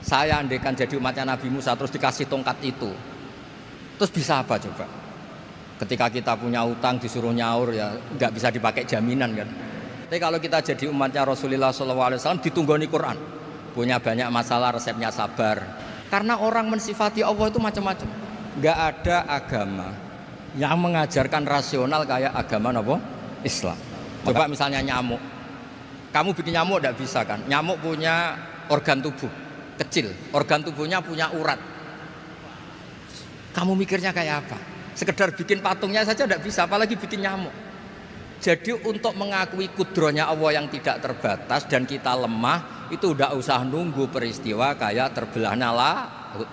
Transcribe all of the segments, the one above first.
Saya andaikan jadi umatnya Nabi Musa terus dikasih tongkat itu, terus bisa apa coba? Ketika kita punya utang disuruh nyaur ya nggak bisa dipakai jaminan kan. Tapi kalau kita jadi umatnya Rasulullah SAW ditunggoni Quran, punya banyak masalah resepnya sabar. Karena orang mensifati Allah itu macam-macam. Nggak ada agama yang mengajarkan rasional kayak agama apa? Islam. Coba misalnya nyamuk, kamu bikin nyamuk tidak bisa kan? Nyamuk punya organ tubuh kecil, organ tubuhnya punya urat. Kamu mikirnya kayak apa? Sekedar bikin patungnya saja tidak bisa, apalagi bikin nyamuk. Jadi untuk mengakui kudrohnya Allah yang tidak terbatas dan kita lemah, itu udah usah nunggu peristiwa kayak terbelahnya laut.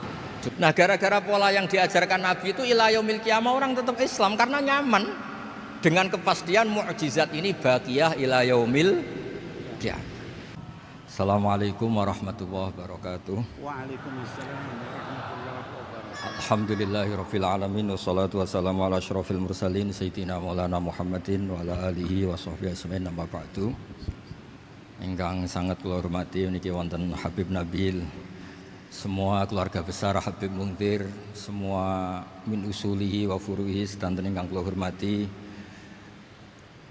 Nah gara-gara pola yang diajarkan Nabi itu ila yaumil qiyamah orang tetap Islam karena nyaman. Dengan kepastian mukjizat ini baqiyah ila yaumil qiyamah. Assalamualaikum warahmatullahi wabarakatuh. Waalaikumsalam warahmatullahi wabarakatuh. Alhamdulillahirabbil alamin wassalatu wassalamu ala asyrofil mursalin sayyidina maulana Muhammadin wa ala alihi wa sahbihi ajmain amma ba'du. Ingkang sangat kula hormati niki wonten Habib Nabil, semua keluarga besar Habib Mungtir, semua min usulihi wa furuhi sedanten ingkang kula hormati.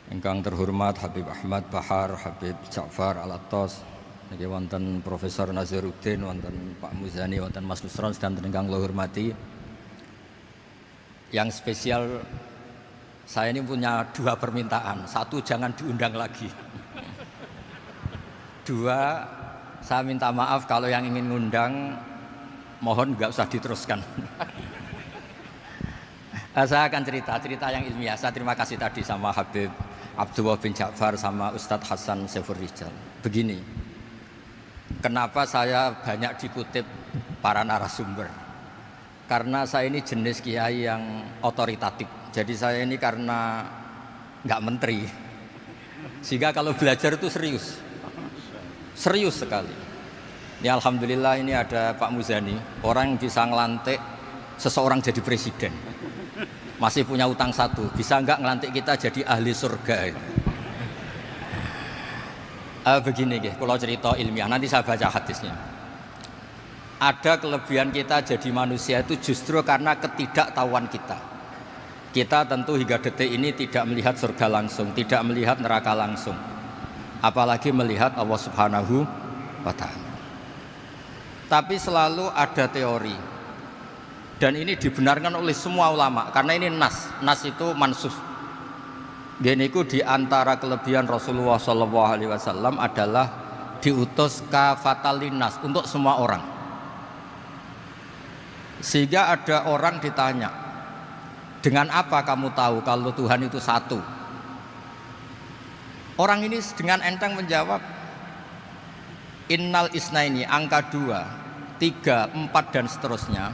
Ingkang terhormat Habib Ahmad Bahar, Habib Ja'far Al-Attas, niki wonten Profesor Nazaruddin, wonten Pak Muzani, wonten Mas Nusron sedanten ingkang kula hormati. Yang spesial saya ini punya dua permintaan. Satu, jangan diundang lagi. Dua, saya minta maaf kalau yang ingin ngundang mohon nggak usah diteruskan. Saya akan cerita yang ilmiah. Saya terima kasih tadi sama Habib Abdullah bin Ja'far sama Ustadz Hasan Saifur Rijal. Begini, kenapa saya banyak dikutip para narasumber? Karena saya ini jenis kiai yang otoritatif. Jadi saya ini karena nggak menteri, sehingga kalau belajar itu serius sekali. Ya alhamdulillah ini ada Pak Muzani, orang yang bisa ngelantik seseorang jadi presiden. Masih punya utang satu, bisa nggak ngelantik kita jadi ahli surga? Begini kalau cerita ilmiah, nanti saya baca hadisnya. Ada kelebihan kita jadi manusia itu justru karena ketidaktahuan kita. Kita tentu hingga detik ini tidak melihat surga langsung, tidak melihat neraka langsung, apalagi melihat Allah Subhanahu wa Ta'ala. Tapi selalu ada teori, dan ini dibenarkan oleh semua ulama karena ini nas itu mansus. Dan itu diantara kelebihan Rasulullah SAW adalah diutus kafatan linnas untuk semua orang. Sehingga ada orang ditanya, dengan apa kamu tahu kalau Tuhan itu satu? Orang ini dengan enteng menjawab, innal isnaini, angka 2, 3, 4 dan seterusnya,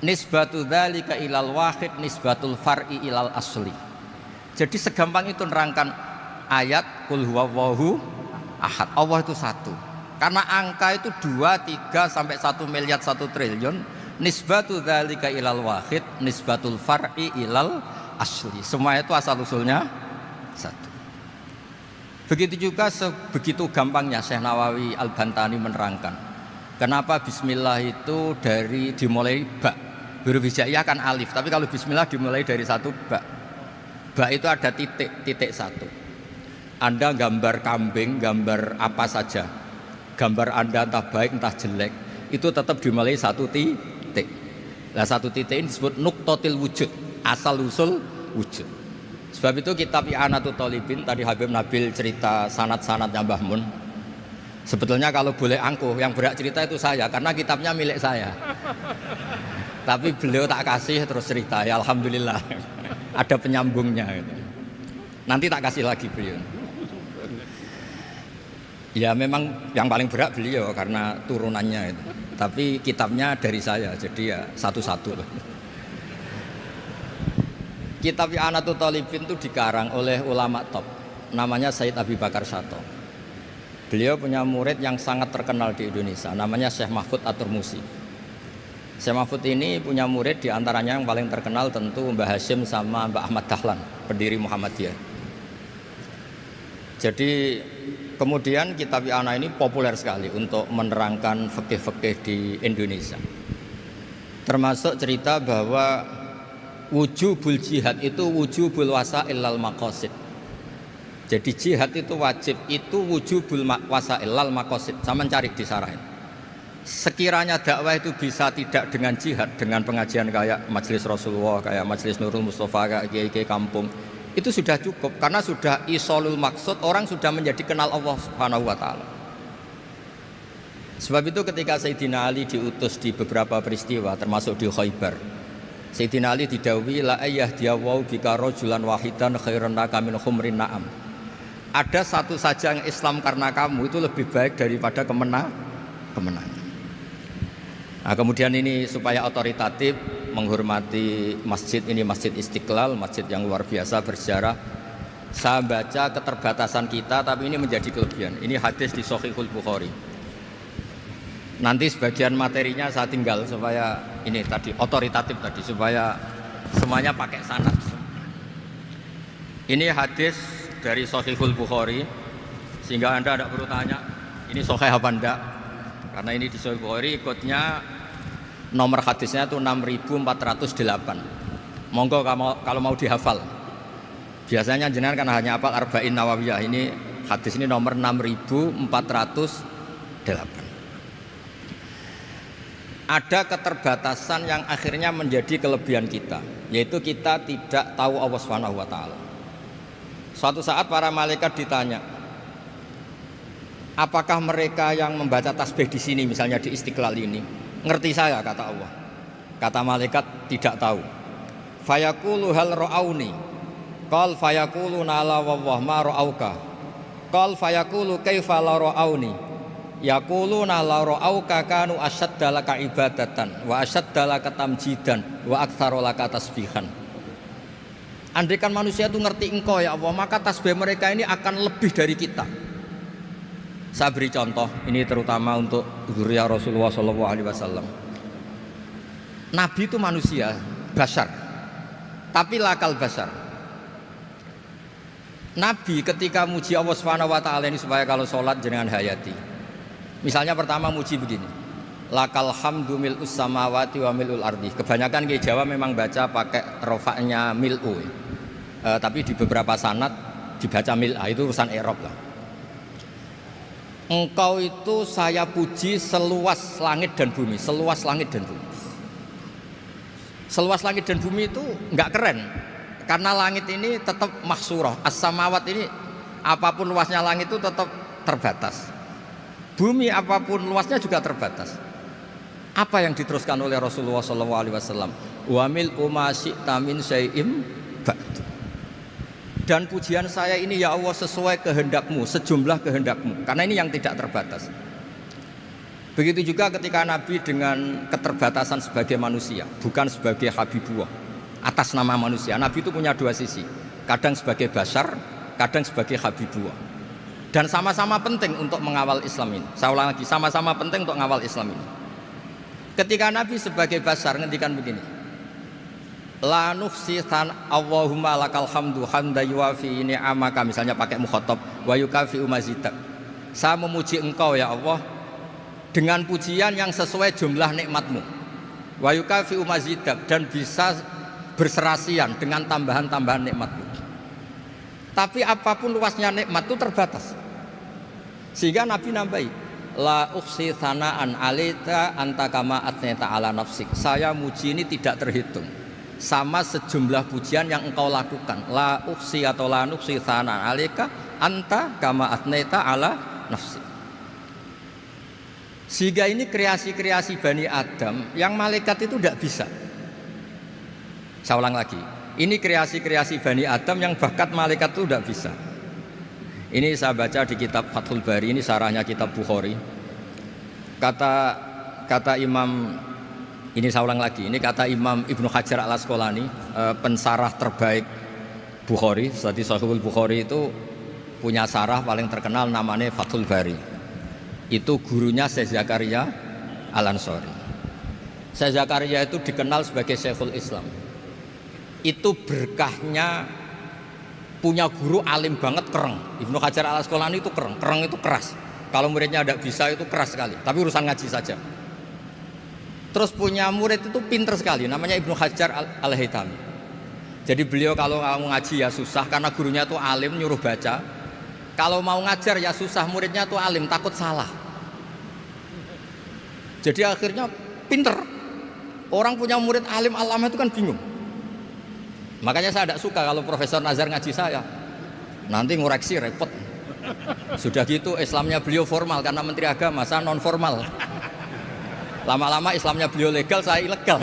nisbatu dzalika ilal wahid nisbatul far'i ilal asli. Jadi segampang itu nerangkan ayat qul huwallahu ahad, Allah itu satu. Karena angka itu 2, 3 sampai 1 miliar 1 triliun, nisbatu dzalika ilal wahid nisbatul far'i ilal asli. Semua itu asal usulnya satu. Begitu juga begitu gampangnya Syekh Nawawi Al-Bantani menerangkan kenapa bismillah itu dimulai ba. Huruf hijaiyah kan alif, tapi kalau bismillah dimulai dari satu ba. Ba itu ada titik satu. Anda gambar kambing, gambar apa saja, gambar Anda entah baik entah jelek, itu tetap dimulai satu titik. Nah satu titik ini disebut nuqtatil wujud, asal usul wujud. Sebab itu kitab I'anatul Thalibin, tadi Habib Nabil cerita sanad-sanadnya Mbah Mun. Sebetulnya kalau boleh angkuh, yang berhak cerita itu saya, karena kitabnya milik saya. Tapi beliau tak kasih terus cerita, ya alhamdulillah. Ada penyambungnya gitu. Nanti tak kasih lagi beliau. Ya memang yang paling berat beliau karena turunannya itu. Tapi kitabnya dari saya, jadi ya satu-satu lah. Kitab I'anatul Thalibin itu dikarang oleh ulama top, namanya Said Abi Bakar Syato. Beliau punya murid yang sangat terkenal di Indonesia, namanya Syekh Mahfud At-Turmusi. Syekh Mahfud ini punya murid diantaranya yang paling terkenal tentu Mbah Hashim sama Mbah Ahmad Dahlan, pendiri Muhammadiyah. Jadi Kemudian kitab I'anah ini populer sekali untuk menerangkan fikih-fikih di Indonesia. Termasuk cerita bahwa wujubul jihad itu wujubul wasail lal maqasid. Jadi jihad itu wajib, itu wujubul wasail lal maqasid. Sama cari disarahin. Sekiranya dakwah itu bisa tidak dengan jihad, dengan pengajian kayak Majelis Rasulullah, kayak Majelis Nurul Mustafa, kayak kiai-kiai kampung, itu sudah cukup karena sudah isolul maksud, orang sudah menjadi kenal Allah Subhanahu wa taala. Sebab itu ketika Sayyidina Ali diutus di beberapa peristiwa termasuk di Khaybar, Sayyidina Ali didhawuhi la ayyahdiyawu bika rajulan wahidan khairan laka min khumrin na'am. Ada satu saja yang Islam karena kamu itu lebih baik daripada kemenangan. Nah, kemudian ini supaya otoritatif menghormati masjid ini, Masjid Istiqlal, masjid yang luar biasa bersejarah. Saya baca keterbatasan kita, tapi ini menjadi kelebihan. Ini hadis di Shahihul Bukhari. Nanti sebagian materinya saya tinggal supaya ini tadi otoritatif tadi, supaya semuanya pakai sanad. Ini hadis dari Shahihul Bukhari, sehingga Anda tidak perlu tanya ini sahih apa enggak, karena ini di Shahihul Bukhari ikutnya. Nomor hadisnya itu 6408. Monggo kalau mau dihafal. Biasanya jenengan kan hanya hafal Arba'in Nawawiyah. Ini hadis ini nomor 6408. Ada keterbatasan yang akhirnya menjadi kelebihan kita, yaitu kita tidak tahu Allah Subhanahu wa taala. Suatu saat para malaikat ditanya, apakah mereka yang membaca tasbih di sini misalnya di Istiqlal ini ngerti saya, kata Allah. Kata malaikat tidak tahu. Fayaqulu hal ra'auni. Qal fayaqulu la wallah ma ra'auka. Qal fayaqulu kaifa la ra'auni. Yaquluna la ra'auka kanu ashadda laka ibadatan wa ashadda laka tamjidan wa aktsara laka tasbihan. Andaikan manusia itu ngerti engkau ya Allah, maka tasbih mereka ini akan lebih dari kita. Saya beri contoh, ini terutama untuk zuriyah Rasulullah SAW. Nabi itu manusia, bashar, tapi lakal bashar. Nabi ketika muji Allah SWT ini supaya kalau sholat jenengan hayati. Misalnya pertama muji begini, lakal hamdu mil'us samawati wa mil'ul ardi. Kebanyakan di Jawa memang baca pakai rofaknya mil'u, tapi di beberapa sanad dibaca mil'a, itu urusan i'rab lah. Engkau itu saya puji seluas langit dan bumi, seluas langit dan bumi. Seluas langit dan bumi itu enggak keren, karena langit ini tetap mahsurah. As-samawat ini apapun luasnya langit itu tetap terbatas. Bumi apapun luasnya juga terbatas. Apa yang diteruskan oleh Rasulullah SAW? Wa mil umasyi'ta min syai'im ba'du. Dan pujian saya ini ya Allah sesuai kehendakmu, sejumlah kehendakmu, karena ini yang tidak terbatas. Begitu juga ketika Nabi dengan keterbatasan sebagai manusia, bukan sebagai Habibullah, atas nama manusia. Nabi itu punya dua sisi, kadang sebagai bashar, kadang sebagai Habibullah. Dan sama-sama penting untuk mengawal Islam ini. Saya ulang lagi, sama-sama penting untuk mengawal Islam ini. Ketika Nabi sebagai bashar ngendikan begini, la nuhsi Allahumma lakal hamdu hamda yuwafi ni'amaka, misalnya pakai mukhatab wa yukafi umazidak. Saya memuji engkau ya Allah dengan pujian yang sesuai jumlah nikmatmu. Wa yukafi umazidak, dan bisa berserasian dengan tambahan-tambahan nikmatmu. Tapi apapun luasnya nikmat itu terbatas. Sehingga Nabi nambahi, la ukhsi thana'an alita anta kama atneta ala nafsik. Saya muji ini tidak terhitung, sama sejumlah pujian yang engkau lakukan. La uksi atau la nuksi thana alika anta kama atneta ala nafsi. Sehingga ini kreasi-kreasi Bani Adam yang malaikat itu tidak bisa. Saya ulang lagi, ini kreasi-kreasi Bani Adam yang bakat malaikat itu tidak bisa. Ini saya baca di kitab Fathul Bari, ini sarahnya kitab Bukhari. Kata Imam, ini saya ulang lagi, ini kata Imam Ibnu Hajar Al-Asqalani, pensarah terbaik Bukhari. Jadi Sahihul Bukhari itu punya sarah paling terkenal namanya Fathul Bari. Itu gurunya Syekh Zakaria Al-Ansari. Syekh Zakaria itu dikenal sebagai Syekhul Islam. Itu berkahnya punya guru alim banget kereng. Ibnu Hajar al Asqalani itu kereng itu keras. Kalau muridnya tidak bisa itu keras sekali. Tapi urusan ngaji saja. Terus punya murid itu pinter sekali, namanya Ibnu Hajar al-Haytami. Jadi beliau kalau mau ngaji ya susah karena gurunya itu alim nyuruh baca. Kalau mau ngajar ya susah, muridnya itu alim takut salah. Jadi akhirnya pinter. Orang punya murid alim alama itu kan bingung. Makanya saya tidak suka kalau Profesor Nazar ngaji saya. Nanti ngoreksi repot. Sudah gitu Islamnya beliau formal karena Menteri Agama, saya non formal. Lama-lama Islamnya beliau legal, saya ilegal.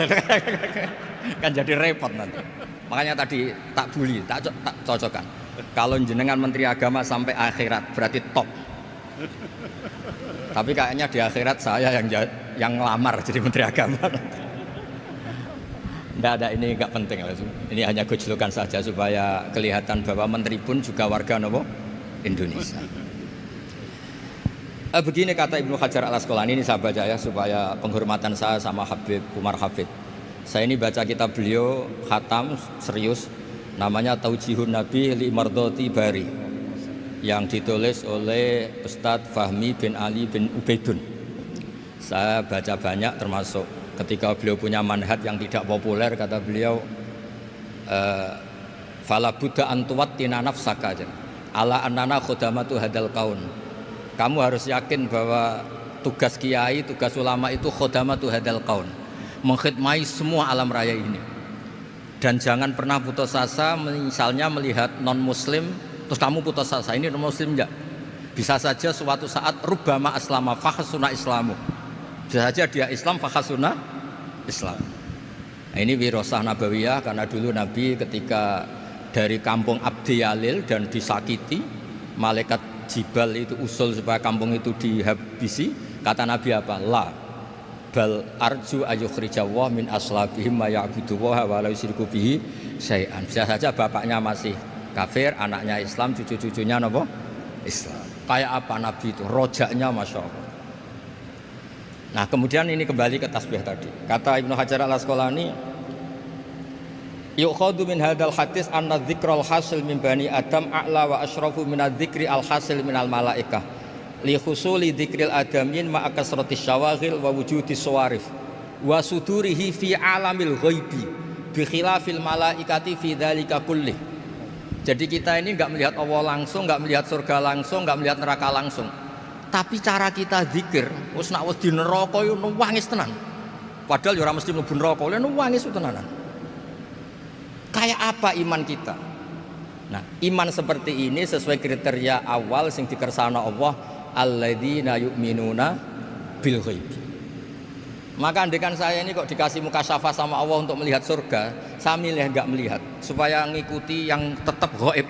Kan jadi repot nanti. Makanya tadi tak bully, tak cocokkan. Kalau jenengan Menteri Agama sampai akhirat berarti top. Tapi kayaknya di akhirat saya yang ngelamar jadi Menteri Agama. Tidak ada, ini nggak penting. Ini hanya gojlokan saja supaya kelihatan bahwa Menteri pun juga warga Indonesia. Begini kata Ibnu Hajar al Asqalani, ini saya baca ya supaya penghormatan saya sama Habib Umar Hafid. Saya ini baca kitab beliau khatam serius, namanya Taujihun Nabi li Mardhati Bari, yang ditulis oleh Ustadz Fahmi bin Ali bin Ubaidun. Saya baca banyak, termasuk ketika beliau punya manhaj yang tidak populer, kata beliau fala budda antuwattina nafsaka ala annana khudamatu hadal kaun. Kamu harus yakin bahwa tugas kiai, tugas ulama itu khudamatu hadal kaun, mengkhidmati semua alam raya ini. Dan jangan pernah putus asa, misalnya melihat non muslim terus kamu putus asa, ini non muslim enggak. Bisa saja suatu saat rubbama aslama fakhasuna islamu. Bisa saja dia Islam fakhasuna Islam. Nah, ini wirasah nabawiyah, karena dulu Nabi ketika dari kampung Abdi Yalil dan disakiti, malaikat Jibal itu usul supaya kampung itu dihabisi. Kata Nabi apa? La bal arju ayukhrijawah min aslabihim ma ya'budu wa la yusyriku bihi syai'an. Bisa saja bapaknya masih kafir, anaknya Islam, cucu-cucunya napa? Islam. Kayak apa Nabi itu? Rojaknya Masya Allah. Nah kemudian ini kembali ke tasbih tadi. Kata Ibnu Hajar al Asqalani, yukhadu min hadal hadis anna dzikral hasil min bani adam a'la wa asyrafu min adzikri al hasil min al malaikah li husuli dzikril adamin ma akasratis syawaghil wa wujudis sawarif wa sudurihi fi alamil ghaibi bi khilafil malaikati fi dzalika kulli. Jadi kita ini enggak melihat Allah langsung, enggak melihat surga langsung, enggak melihat neraka langsung. Tapi cara kita zikir, wis nek wis di neraka yo nuwangis tenan. Padahal yo ora mesti mlebu neraka, lha nuwangis tenanan. Kayak apa iman kita? Nah, iman seperti ini sesuai kriteria awal sing dikersana Allah, alladzina yu'minuna bil ghaib. Maka andekan saya ini kok dikasih mukasyafah sama Allah untuk melihat surga, saya milih enggak melihat supaya ngikuti yang tetap ghaib.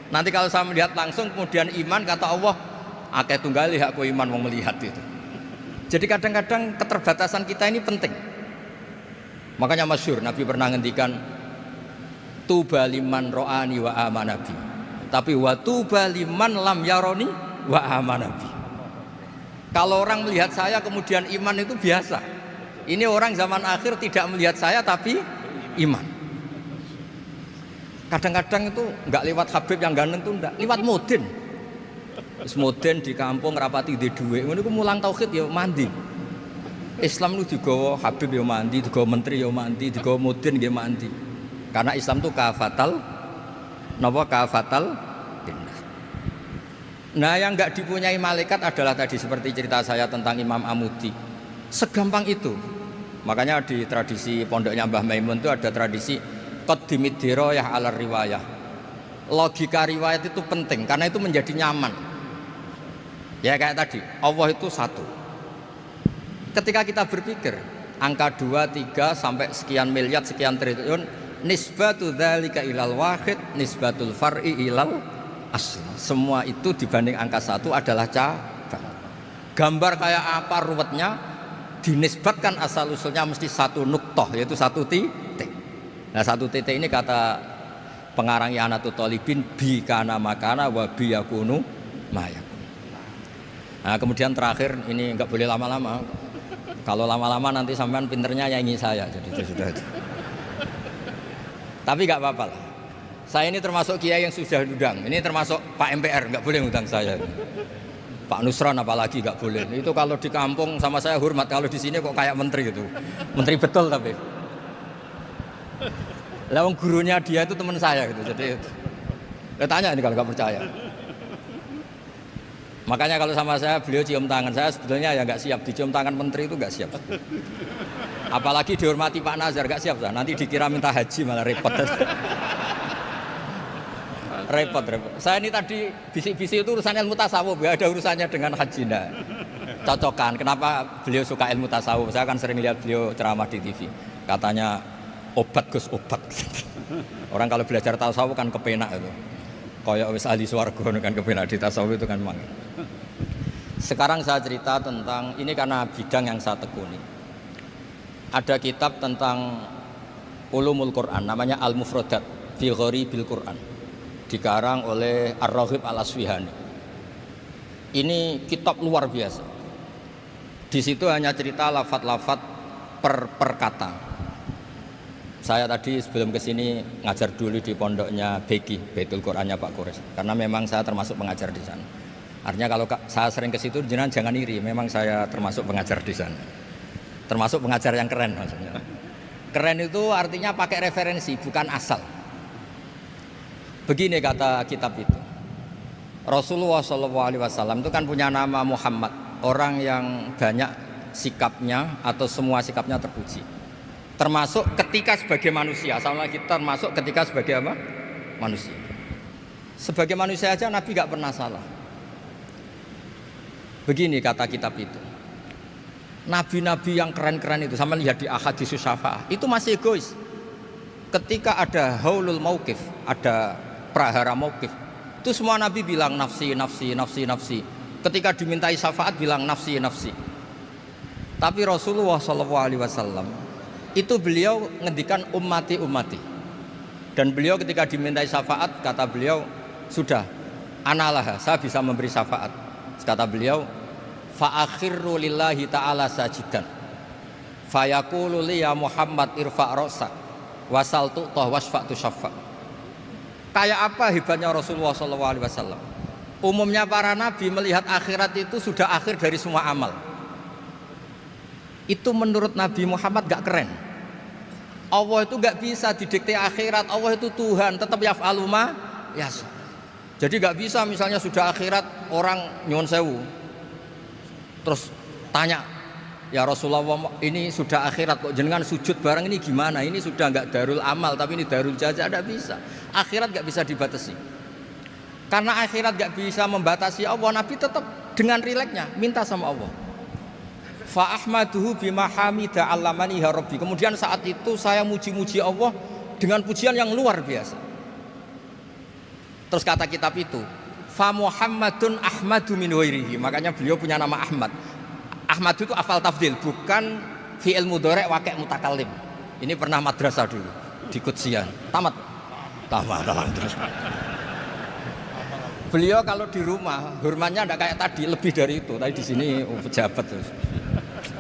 Nanti kalau saya melihat langsung kemudian iman, kata Allah, akeh tunggali hakku iman mau melihat itu. Jadi kadang-kadang keterbatasan kita ini penting. Makanya masyhur Nabi pernah ngendikan tuba liman ro'ani wa amanabi, tapi wa tuba liman lam yaroni wa amanabi. Kalau orang melihat saya kemudian iman itu biasa. Ini orang zaman akhir tidak melihat saya tapi iman. Kadang-kadang itu enggak lewat Habib yang ganteng itu enggak, lewat Mudin. Mudin di kampung rapati di duit, ngono iku mulang tauhid ya mandi. Islam itu digawa Habib ya mandi, digawa menteri ya mandi, digawa Mudin ya mandi. Karena Islam itu kafatal napa kafatal dinnas. Nah yang enggak dipunyai malaikat adalah tadi seperti cerita saya tentang Imam Amudi. Segampang itu. Makanya di tradisi pondoknya Mbah Maimun itu ada tradisi qaddimid dirayah ala riwayah. Logika riwayat itu penting karena itu menjadi nyaman. Ya kayak tadi, Allah itu satu. Ketika kita berpikir angka 2, 3 sampai sekian miliar, sekian triliun, nisbatu dzalika ilal wahid, nisbatul far'i ilal asl. Semua itu dibanding angka 1 adalah cabang. Gambar kayak apa ruwetnya, dinisbatkan asal usulnya mesti satu nuktoh, yaitu satu titik. Nah satu titik ini kata pengarang I'anatul Talibin, bi kana makana wa bi yakunu mayakun. Nah kemudian terakhir ini enggak boleh lama-lama. Kalau lama-lama nanti sampean pinternya nyanyi saya, jadi itu sudah. Tapi enggak apa-apa lah. Saya ini termasuk kiai yang sudah diundang. Ini termasuk Pak MPR, nggak boleh ngundang saya. Pak Nusron apalagi nggak boleh. Itu kalau di kampung sama saya hormat, kalau di sini kok kayak menteri gitu. Menteri betul tapi. Lawang gurunya dia itu teman saya gitu. Jadi tanya ini kalau nggak percaya. Makanya kalau sama saya beliau cium tangan, saya sebetulnya ya nggak siap dicium tangan menteri itu nggak siap. Apalagi dihormati Pak Nazar nggak siap lah. Nanti dikira minta haji malah repot. repot. Saya ini tadi bisik-bisik itu urusan ilmu tasawuf, gak ada urusannya dengan haji. Nah, cocokan. Kenapa beliau suka ilmu tasawuf? Saya kan sering lihat beliau ceramah di TV. Katanya obat Gus obat. Orang kalau belajar tasawuf kan kepenak itu. Kayak wis ahli swarga kan kepenak di tasawuf itu kan memang. Sekarang saya cerita tentang ini karena bidang yang saya tekuni. Ada kitab tentang ulumul Quran namanya Al-Mufradat fi Gharibil Quran. Dikarang oleh Ar-Raghib Al-Asfihani. Ini kitab luar biasa. Di situ hanya cerita lafat-lafat per kata. Saya tadi sebelum kesini ngajar dulu di pondoknya Beki, Baitul Qurannya Pak Kures. Karena memang saya termasuk pengajar di sana. Artinya kalau saya sering ke situ jangan iri, memang saya termasuk pengajar di sana. Termasuk pengajar yang keren maksudnya. Keren itu artinya pakai referensi, bukan asal. Begini kata kitab itu. Rasulullah SAW itu kan punya nama Muhammad, orang yang banyak sikapnya atau semua sikapnya terpuji. Termasuk ketika sebagai manusia, sama kita termasuk ketika sebagai apa? Manusia. Sebagai manusia aja Nabi gak pernah salah. Begini kata kitab itu. Nabi-nabi yang keren-keren itu, sama lihat di Ahaditsus Syafa'ah, itu masih egois. Ketika ada haulul mauqif, ada prahara mauqif, itu semua nabi bilang nafsi, nafsi, nafsi, nafsi. Ketika dimintai syafaat bilang nafsi, nafsi. Tapi Rasulullah SAW itu beliau ngendikan ummati, ummati. Dan beliau ketika dimintai syafaat kata beliau sudah, analah, saya bisa memberi syafaat. Kata beliau, fa akhirru lillahi ta'ala sajidan fa yaqulu li ya Muhammad irfa' ra'sak wasal tu'tah wasfa' tusaffa. Kayak apa hebatnya Rasulullah SAW? Umumnya para nabi melihat akhirat itu sudah akhir dari semua amal. Itu menurut Nabi Muhammad gak keren. Allah itu gak bisa didikte akhirat. Allah itu Tuhan, tetap yaf'alu ma yasha. Jadi gak bisa misalnya sudah akhirat orang nyuwun sewu terus tanya, ya Rasulullah ini sudah akhirat kok jenengan sujud bareng ini gimana? Ini sudah nggak darul amal tapi ini darul jaza, tidak bisa. Akhirat nggak bisa dibatasi. Karena akhirat nggak bisa membatasi Allah, Nabi tetap dengan rileksnya minta sama Allah. Fa ahmaduhu bima hamida 'allamani ya rabbi. Kemudian saat itu saya muji-muji Allah dengan pujian yang luar biasa. Terus kata kitab itu, fa Muhammadun Ahmadu min ghairihi. Makanya beliau punya nama Ahmad. Ahmad itu afal tafdil, bukan fi'il mudhari' waqi' mutakallim. Ini pernah madrasah dulu di Kutsian. Tamat. Terus. Beliau kalau di rumah hormatnya enggak kayak tadi, lebih dari itu. Tadi di sini pejabat terus.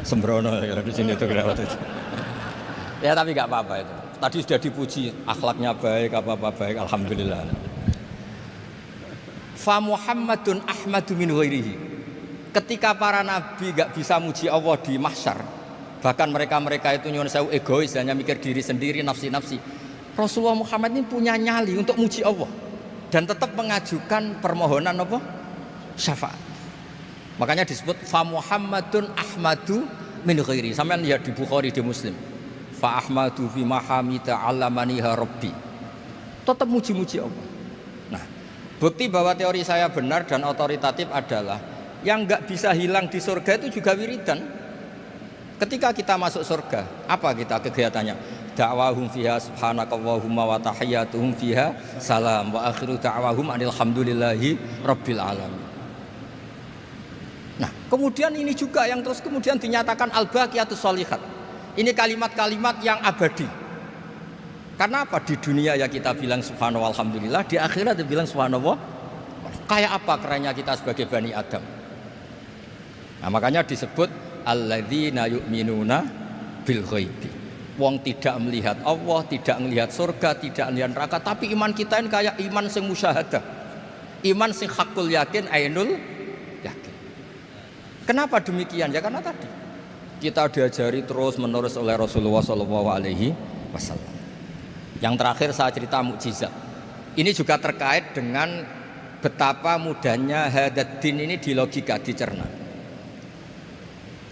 Sembrono ya di sini itu kenapa itu. Ya tapi enggak apa-apa itu. Tadi sudah dipuji, akhlaknya baik, apa-apa baik, alhamdulillah. Fa Muhammadun Ahmadu min ghairihi. Ketika para nabi gak bisa muji Allah di mahsyar, bahkan mereka itu nyuwun sewu egois, hanya mikir diri sendiri, nafsi-nafsi. Rasulullah Muhammad ini punya nyali untuk muji Allah dan tetap mengajukan permohonan apa? Syafaat. Makanya disebut fa Muhammadun Ahmadu min ghairihi. Sampeyan lihat di Bukhari, di Muslim. Fa Ahmadu fi mahamida 'allamaniha rabbi. Tetap muji-muji Allah. Bukti bahwa teori saya benar dan otoritatif adalah yang nggak bisa hilang di surga itu juga wiridan. Ketika kita masuk surga, apa kita kegiatannya? Da'wahum fiha subhanakallahumma wa tahiyyatuhum fiha salam wa akhiru da'wahum alhamdulillahi rabbil alamin. Nah, kemudian ini juga yang terus kemudian dinyatakan al-baqiyatus sholihat. Ini kalimat-kalimat yang abadi. Karena apa? Di dunia ya kita bilang subhanallah alhamdulillah, di akhirat dia bilang subhanallah. Kayak apa kerennya kita sebagai Bani Adam? Nah makanya disebut alladzina yu'minuna bil ghaibi. Wong tidak melihat Allah, tidak melihat surga, tidak melihat neraka, tapi iman kita ini kayak iman sing musyahadah. Iman sing hakul yakin, ainul yakin. Kenapa demikian? Ya karena tadi kita diajari terus menerus oleh Rasulullah SAW. Yang terakhir saya cerita mukjizat. Ini juga terkait dengan betapa mudahnya hadad din ini di logika, dicerna.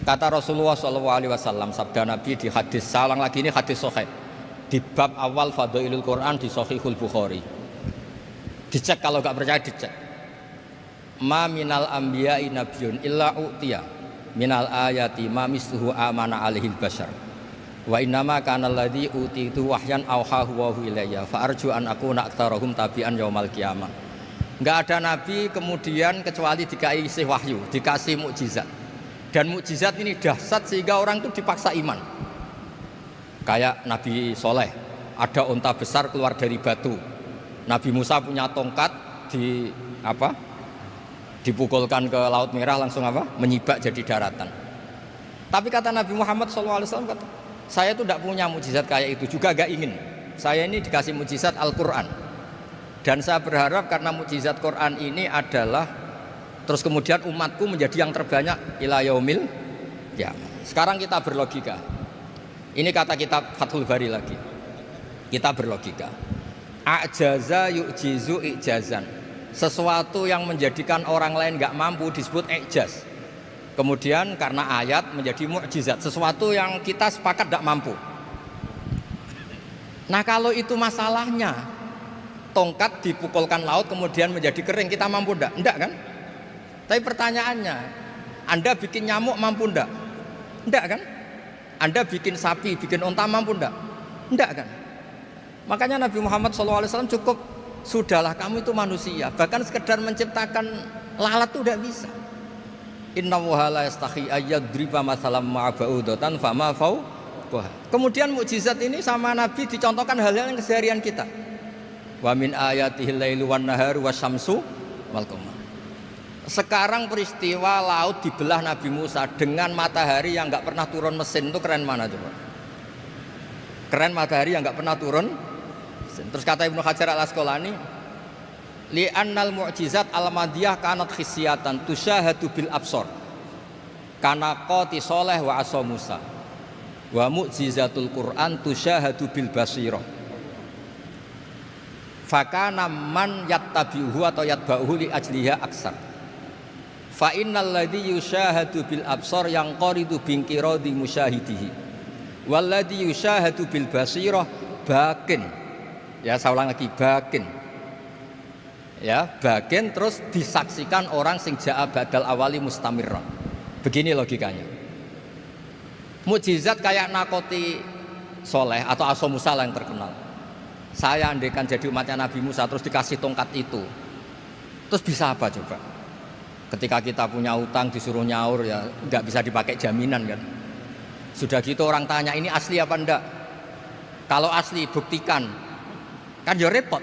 Kata Rasulullah SAW, sabda Nabi di hadis, salang lagi ini hadis sahih di bab awal Fadailul Quran di Sahihul Bukhari. Dicek kalau nggak percaya dicek. Ma minal anbiya'i nabiyyun illa u'tiya minal ayati ma misluhu amana alaihil bashar. Wa innama kana alladzi utitu wahyan auhahu wa ilayya fa arju an akuna aktsarahum tabi'an yaumal qiyamah. Enggak ada nabi kemudian kecuali dikasih wahyu, dikasih mukjizat. Dan mukjizat ini dahsyat sehingga orang itu dipaksa iman. Kayak Nabi Soleh, ada unta besar keluar dari batu. Nabi Musa punya tongkat dipukulkan ke Laut Merah langsung menyibak jadi daratan. Tapi kata Nabi Muhammad SAW, saya itu tidak punya mukjizat kayak itu, juga gak ingin. Saya ini dikasih mukjizat Al-Quran. Dan saya berharap karena mukjizat Quran ini adalah terus kemudian umatku menjadi yang terbanyak ila yaumil qiyamah. Sekarang kita berlogika. Ini kata kitab Fathul Bari lagi. Kita berlogika. A'jaza yu'jizu i'jazan. Sesuatu yang menjadikan orang lain enggak mampu disebut i'jaz. Kemudian karena ayat menjadi mukjizat, sesuatu yang kita sepakat enggak mampu. Nah, kalau itu masalahnya, tongkat dipukulkan laut kemudian menjadi kering, kita mampu enggak? Enggak kan? Tapi pertanyaannya, Anda bikin nyamuk mampu enggak? Enggak kan? Anda bikin sapi, bikin unta mampu enggak? Enggak kan? Makanya Nabi Muhammad SAW cukup, sudahlah kamu itu manusia. Bahkan sekedar menciptakan lalat itu enggak bisa. Inna wa la yastahi ayyadriba masalam ma'aba'udatan fama fawqaha. Kemudian mukjizat ini sama Nabi dicontohkan hal-hal yang keseharian kita. Wa min ayatihil lailu wan naharu wasyamsu wal qamar. Sekarang peristiwa laut dibelah Nabi Musa dengan matahari yang nggak pernah turun mesin, itu keren mana coba? Keren matahari yang nggak pernah turun mesin. Terus kata Ibnu Hajar Al-Asqalani, li'annal mu'jizat al-madiyah kanat khisyatan tusyahadu bil absor kana qati soleh wa asa Musa wa mu'jizatul Quran tusyahadu bil basirah fakana man yattabi'uhu atau yatba'uhu li ajliha aksar. Fa innal ladzi yusyahadu bil absar yang qaridu bingkiradi musyahidihi wal ladzi yusyahadu bil basirah bakin. Ya, saya ulang lagi, bakin. Ya, bakin terus disaksikan orang sing ja'a badal awali mustamirran. Begini logikanya. Mukjizat kayak nakoti Soleh atau Asa Musa yang terkenal. Saya andaikan jadi umatnya Nabi Musa terus dikasih tongkat itu, terus bisa apa coba? Ketika kita punya utang disuruh nyaur, ya nggak bisa dipakai jaminan kan. Sudah gitu orang tanya ini asli apa enggak. Kalau asli buktikan, kan ya repot.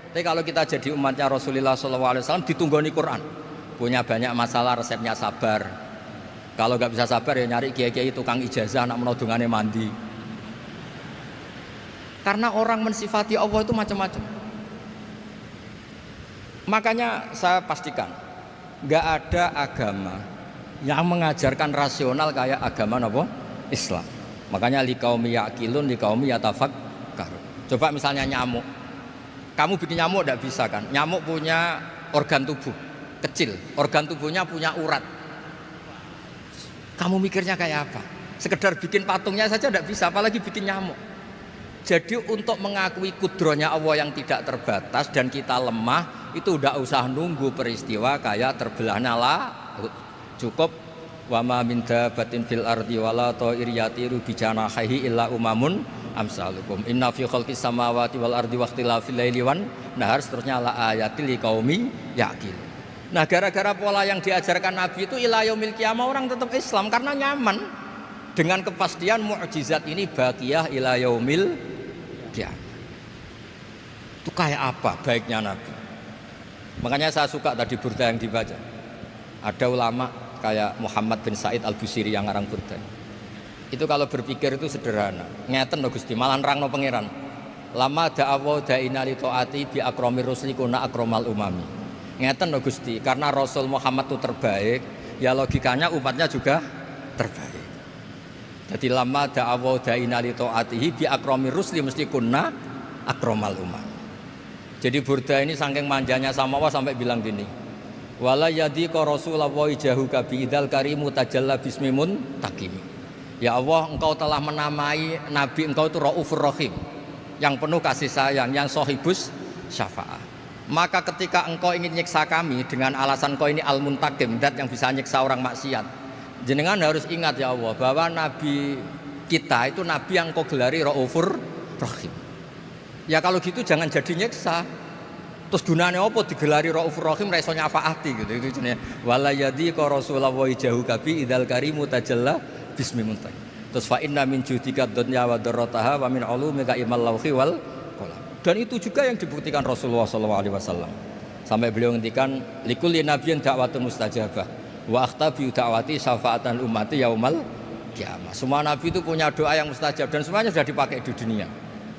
Tapi kalau kita jadi umatnya Rasulullah SAW ditunggoni Quran, punya banyak masalah resepnya sabar. Kalau nggak bisa sabar ya nyari kiai-kiai tukang ijazah nak menodongannya mandi. Karena orang mensifati Allah itu macam-macam. Makanya saya pastikan nggak ada agama yang mengajarkan rasional kayak agama apa? Islam. Makanya liqaumi yaqilun liqaumi yatafakkarun. Coba misalnya nyamuk. Kamu bikin nyamuk tidak bisa kan? Nyamuk punya organ tubuh kecil, organ tubuhnya punya urat. Kamu mikirnya kayak apa? Sekedar bikin patungnya saja tidak bisa, apalagi bikin nyamuk. Jadi untuk mengakui kudrohnya Allah yang tidak terbatas dan kita lemah, itu udah usah nunggu peristiwa kayak terbelahnya laut. Cukup wa ma min dabatin fil ardi wala ta'ir yatiru bi janahihi illa umamun amsalukum inna fi khalqis samawati wal ardi wakhtilafil laili wan nahar, seterusnya la ayatil liqaumi yaqilun. Nah, gara-gara pola yang diajarkan Nabi itu ila yaumil qiyamah orang tetap Islam karena nyaman dengan kepastian mukjizat ini baqiyah ila yaumil qiyamah. Itu kayak apa baiknya Nabi? Makanya saya suka tadi burda yang dibaca. Ada ulama kayak Muhammad bin Said Al-Busiri yang ngarang burda. Itu kalau berpikir itu sederhana. Ngeten lho Gusti, malah nerangno pangeran. Lama da'awa da'ina li taati bi akramir rusli kuna akramal umami. Ngeten lho Gusti, karena Rasul Muhammad itu terbaik, ya logikanya umatnya juga terbaik. Jadi lama da'awa da'ina li taatihi bi akramir rusli mesti kuna akramal umami. Jadi Burda ini saking manjanya sama Allah sampai bilang gini. Wala yadi ka Rasulullah jahu kabi idal karimu tajalla bismimun takimi. Ya Allah, engkau telah menamai Nabi engkau itu Raufur Rahim, yang penuh kasih sayang, yang sohibus syafa'ah. Maka ketika engkau ingin nyiksa kami dengan alasan engkau ini al-muntakim, dat yang bisa nyiksa orang maksiat, jenengan harus ingat ya Allah bahwa Nabi kita itu Nabi yang engkau gelari Raufur Rahim. Ya kalau gitu jangan jadi nyiksa. Terus gunanya apa digelari Raufur Rahim ra iso nyafaati gitu. Itu jenenge wala yadi ka Rasulullah jahu kabi idal karimu tajalla bismi muntah. Terus fa inna min judika dunya wa darrataha wa min ulumika imal lauhi wal qalam. Dan itu juga yang dibuktikan Rasulullah SAW. Sampai beliau ngendikan likulli nabiyyin da'watun mustajabah wa akhtabi da'wati syafaatan ummati yaumal kiamah. Semua nabi itu punya doa yang mustajab dan semuanya sudah dipakai di dunia.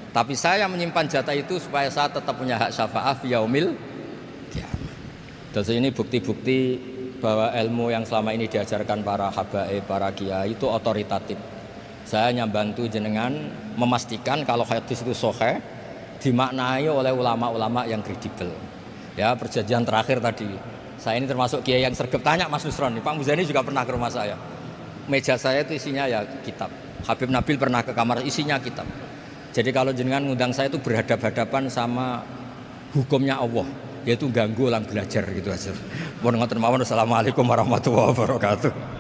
Tapi saya menyimpan jatah itu supaya saya tetap punya hak syafaat fi yaumil kiamah. Terus ini bukti-bukti bahwa ilmu yang selama ini diajarkan para habaib, para kiai itu otoritatif. Saya hanya bantu jenengan memastikan kalau hadis itu sahih dimaknai oleh ulama-ulama yang kredibel. Ya, perjanjian terakhir tadi. Saya ini termasuk kiai yang sergap tanya Mas Nusron. Pak Muzani juga pernah ke rumah saya. Meja saya itu isinya ya kitab. Habib Nabil pernah ke kamar isinya kitab. Jadi kalau jenengan ngundang saya itu berhadap-hadapan sama hukumnya Allah. Yaitu ganggu orang belajar gitu aja. Mohon ngoten mawon. Assalamualaikum warahmatullahi wabarakatuh.